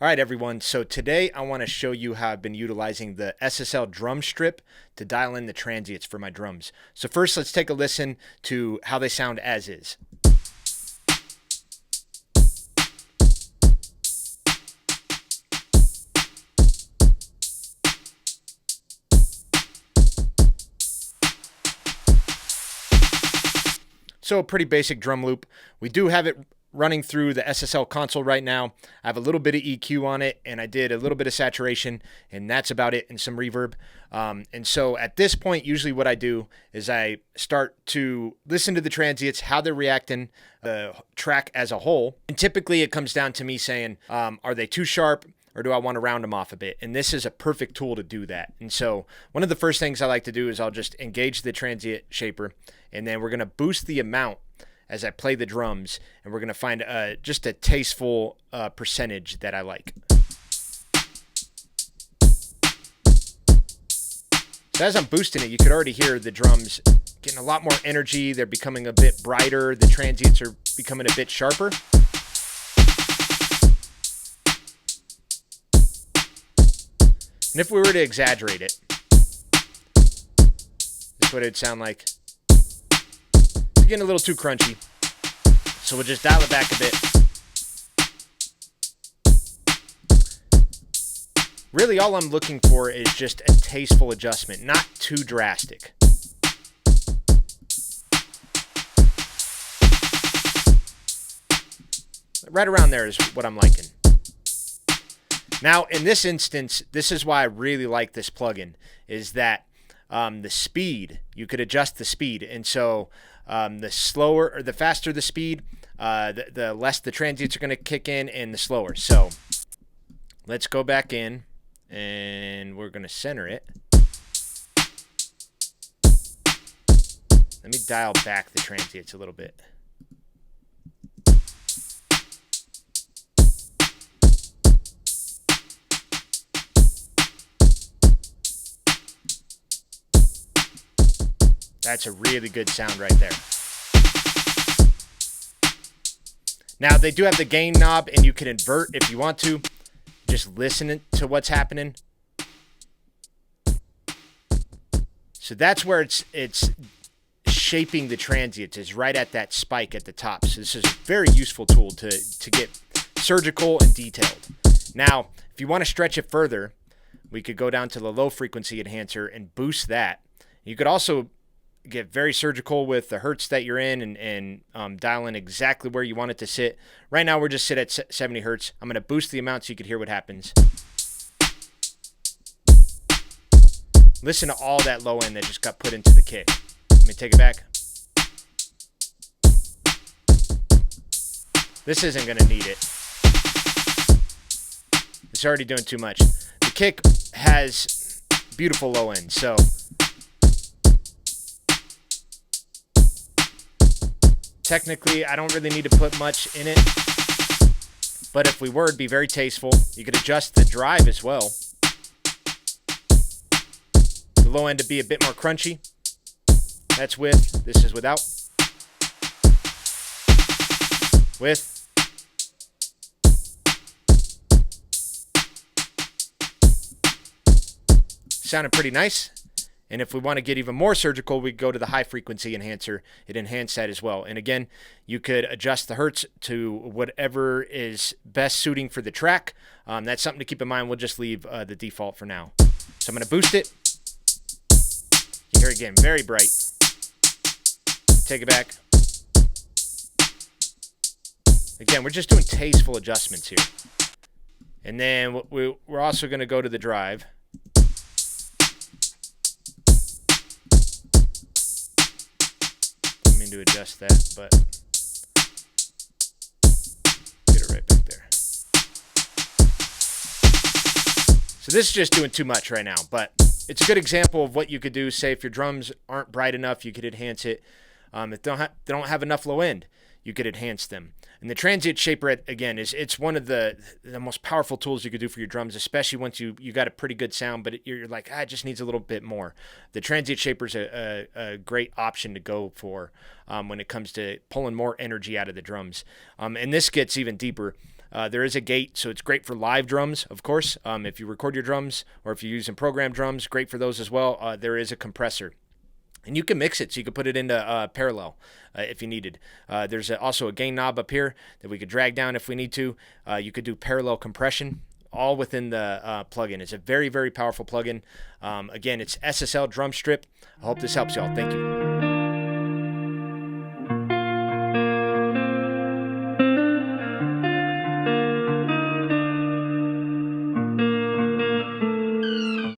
All right, everyone. So today I want to show you how I've been utilizing the SSL Drum Strip to dial in the transients for my drums. So first, let's take a listen to how they sound as is. So a pretty basic drum loop. We do have it running through the SSL console right now. I have a little bit of EQ on it, and I did a little bit of saturation, and that's about it, and some reverb. And so at this point, usually what I do is I start to listen to the transients, how they're reacting, the track as a whole. And typically it comes down to me saying, are they too sharp? Or do I want to round them off a bit? And this is a perfect tool to do that. And so one of the first things I like to do is I'll just engage the transient shaper, and then we're going to boost the amount as I play the drums, and we're going to find just a tasteful percentage that I like. So as I'm boosting it, you could already hear the drums getting a lot more energy. They're becoming a bit brighter. The transients are becoming a bit sharper. And if we were to exaggerate it, this is what it would sound like. It's getting a little too crunchy, so we'll just dial it back a bit. Really, all I'm looking for is just a tasteful adjustment, not too drastic. Right around there is what I'm liking. Now, in this instance, this is why I really like this plugin, is that the speed, you could adjust the speed. And so the slower or the faster the speed, the less the transients are going to kick in, and the slower. So let's go back in, and we're going to center it. Let me dial back the transients a little bit. That's a really good sound right there. Now, they do have the gain knob, and you can invert if you want to. Just listen to what's happening. So that's where it's shaping the transients, is right at that spike at the top. So this is a very useful tool to get surgical and detailed. Now, if you want to stretch it further, we could go down to the low frequency enhancer and boost that. You could also get very surgical with the hertz that you're in, and dial in exactly where you want it to sit. Right now we're just sit at 70 hertz. I'm going to boost the amount so you can hear what happens. Listen to all that low end that just got put into the kick. Let me take it back. This isn't going to need it. It's already doing too much. The kick has beautiful low end, so technically, I don't really need to put much in it, but if we were, it'd be very tasteful. You could adjust the drive as well. The low end to be a bit more crunchy. That's with. This is without. With. Sounded pretty nice. And if we want to get even more surgical, we go to the high frequency enhancer. It enhances that as well. And again, you could adjust the hertz to whatever is best suiting for the track. That's something to keep in mind. We'll just leave the default for now. So I'm going to boost it. You hear it again, very bright. Take it back. Again, we're just doing tasteful adjustments here. And then we're also going to go to the drive. To adjust that, but get it right back there. So this is just doing too much right now, but it's a good example of what you could do. Say if your drums aren't bright enough, you could enhance it. If they don't have enough low end, you could enhance them. And the transient shaper, again, it's one of the most powerful tools you could do for your drums, especially once you got a pretty good sound, but you're like, it just needs a little bit more. The transient shaper is a great option to go for when it comes to pulling more energy out of the drums. And this gets even deeper. There is a gate, so it's great for live drums, of course. If you record your drums or if you're using program drums, great for those as well. There is a compressor. And you can mix it, so you can put it into parallel if you needed. There's also a gain knob up here that we could drag down if we need to. You could do parallel compression, all within the plugin. It's a very, very powerful plugin. Again, it's SSL Drum Strip. I hope this helps y'all. Thank you.